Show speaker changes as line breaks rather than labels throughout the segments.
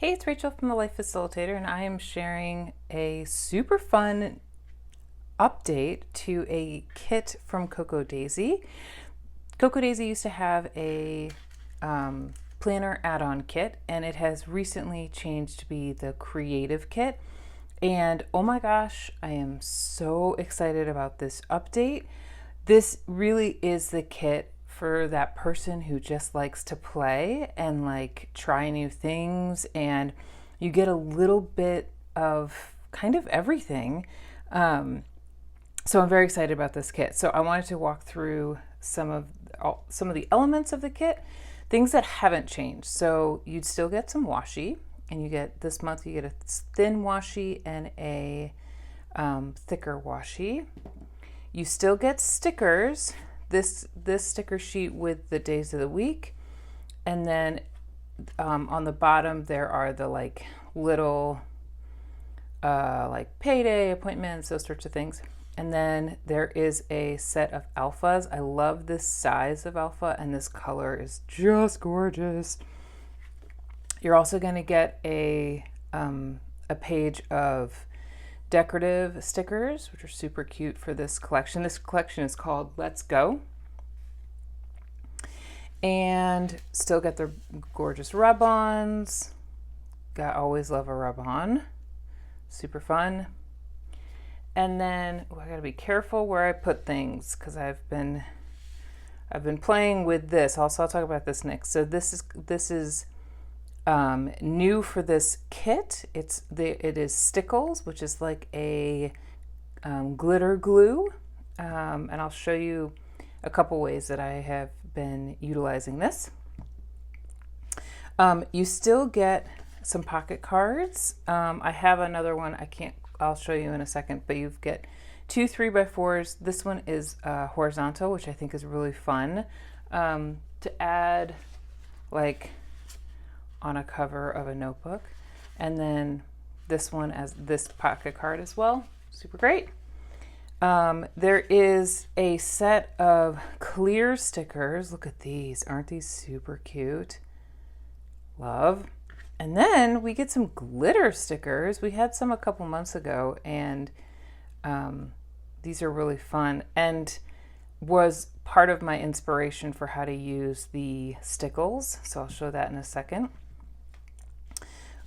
Hey, it's Rachel from the Life Facilitator, and I am sharing a super fun update to a kit from Coco Daisy. Coco Daisy used to have a planner add-on kit, and it has recently changed to be the creative kit. And oh my gosh, I am so excited about this update. This really is the kit for that person who just likes to play and like try new things, and you get a little bit of kind of everything. So I'm very excited about this kit. So I wanted to walk through some of the elements of the kit, things that haven't changed. So you'd still get some washi, and you get this month you get a thin washi and a thicker washi. You still get stickers. This sticker sheet with the days of the week, and then on the bottom there are the like little like payday appointments, those sorts of things. And then there is a set of alphas. I love this size of alpha, and this color is just gorgeous. You're also going to get a page of decorative stickers, which are super cute for this collection. This collection is called Let's Go. And still get the gorgeous rub-ons. Always love a rub-on. Super fun. And then I gotta be careful where I put things, because I've been playing with this. Also, I'll talk about this next. So this is new for this kit. It is stickles, which is like a glitter glue, and I'll show you a couple ways that I have been utilizing this. You still get some pocket cards. I have another one. I'll show you in a second, but you get 2 3x4s. This one is horizontal, which I think is really fun to add like on a cover of a notebook. And then this one as this pocket card as well. Super great. There is a set of clear stickers. Look at these. Aren't these super cute? Love. And then we get some glitter stickers. We had some a couple months ago, and these are really fun and was part of my inspiration for how to use the stickles. So I'll show that in a second.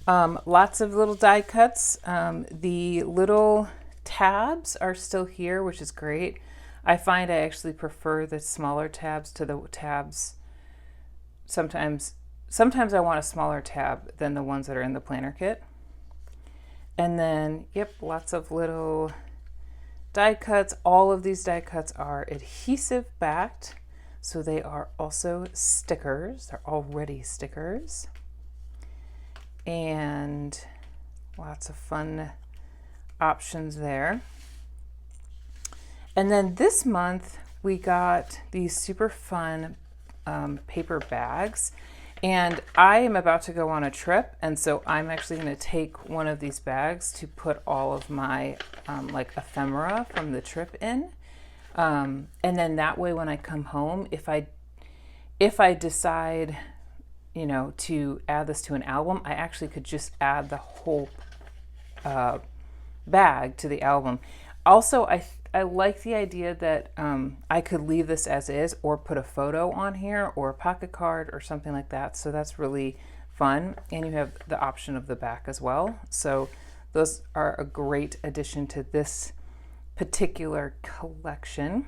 Lots of little die cuts. The little tabs are still here, which is great. I find I actually prefer the smaller tabs to the tabs. Sometimes I want a smaller tab than the ones that are in the planner kit. And then, yep, lots of little die cuts. All of these die cuts are adhesive backed, so they are also stickers. They're already stickers. And lots of fun options there. And then this month we got these super fun paper bags, and I am about to go on a trip, and so I'm actually going to take one of these bags to put all of my like ephemera from the trip in, and then that way when I come home, if I decide to add this to an album, I actually could just add the whole bag to the album. Also, I like the idea that I could leave this as is or put a photo on here or a pocket card or something like that. So that's really fun. And you have the option of the back as well. So those are a great addition to this particular collection.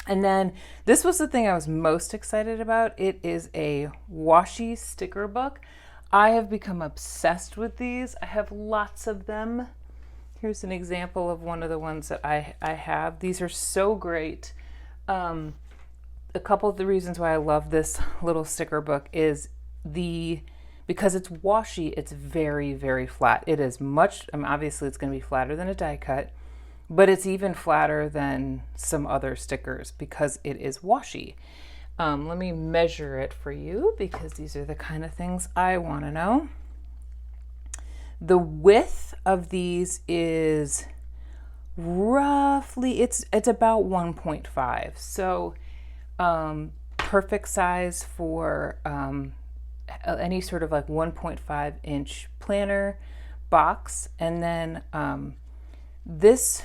And then this was the thing I was most excited about. It is a washi sticker book. I have become obsessed with these. I have lots of them. Here's an example of one of the ones that I have. These are so great. A couple of the reasons why I love this little sticker book is because it's washi, it's very, very flat. It is obviously it's going to be flatter than a die cut, but it's even flatter than some other stickers because it is washi. Let me measure it for you because these are the kind of things I want to know. The width of these is roughly, it's about 1.5. So perfect size for any sort of like 1.5-inch planner box. And then this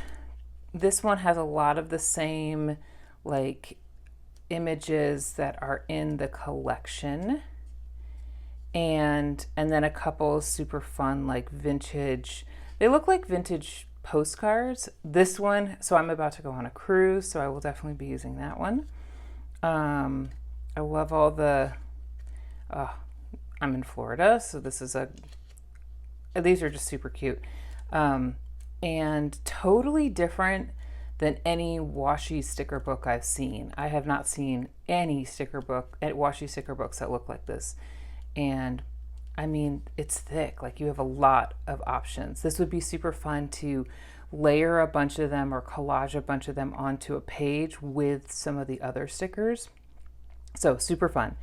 one has a lot of the same like images that are in the collection, and then a couple of super fun like vintage, they look like vintage postcards. This one, so I'm about to go on a cruise, so I will definitely be using that one. I love all the I'm in Florida, so these are just super cute, and totally different than any washi sticker book I've seen. I have not seen any washi sticker books that look like this. And I mean, it's thick, like you have a lot of options. This would be super fun to layer a bunch of them or collage a bunch of them onto a page with some of the other stickers. So super fun.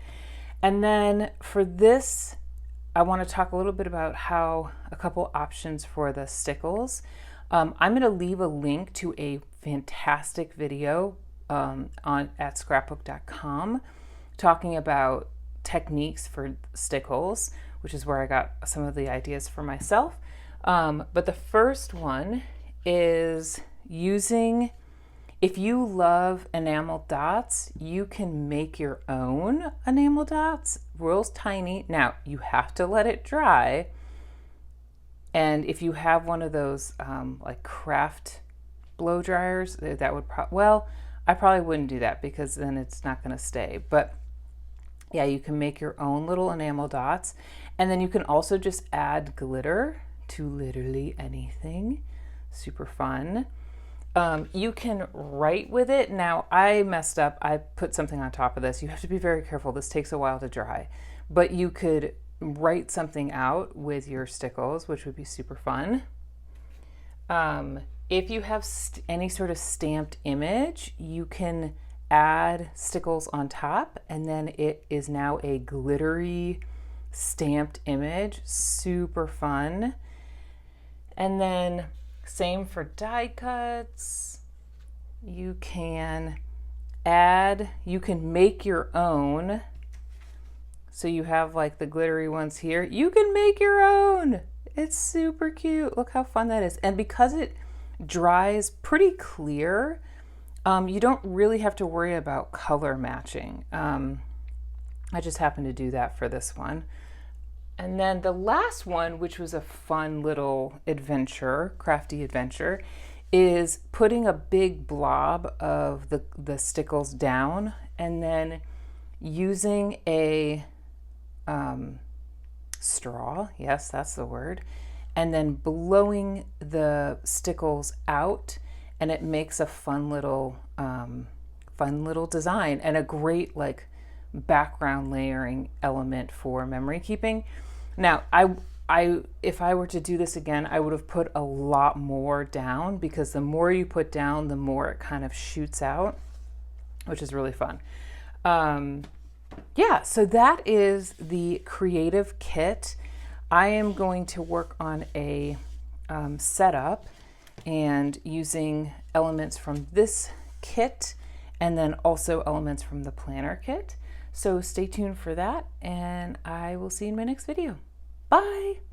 And then for this, I want to talk a little bit about a couple options for the stickles. I'm going to leave a link to a fantastic video at scrapbook.com talking about techniques for stickles, which is where I got some of the ideas for myself. But the first one is using, if you love enamel dots, you can make your own enamel dots, real tiny. Now, you have to let it dry. And if you have one of those like craft blow dryers, that would I probably wouldn't do that because then it's not going to stay. But yeah, you can make your own little enamel dots. And then you can also just add glitter to literally anything. Super fun. You can write with it. Now, I messed up. I put something on top of this. You have to be very careful. This takes a while to dry. But you could write something out with your stickles, which would be super fun. If you have any sort of stamped image, you can add stickles on top, and then it is now a glittery stamped image. Super fun. And then same for die cuts. You can make your own. So you have like the glittery ones here. You can make your own. It's super cute. Look how fun that is. And because it dries pretty clear, you don't really have to worry about color matching. I just happened to do that for this one. And then the last one, which was a fun little adventure, crafty adventure, is putting a big blob of the stickles down and then using a straw, yes, that's the word, and then blowing the stickles out, and it makes a fun little design and a great like background layering element for memory keeping. Now, if I were to do this again, I would have put a lot more down, because the more you put down, the more it kind of shoots out, which is really fun. Yeah, so that is the creative kit. I am going to work on a setup and using elements from this kit and then also elements from the planner kit. So stay tuned for that, and I will see you in my next video. Bye!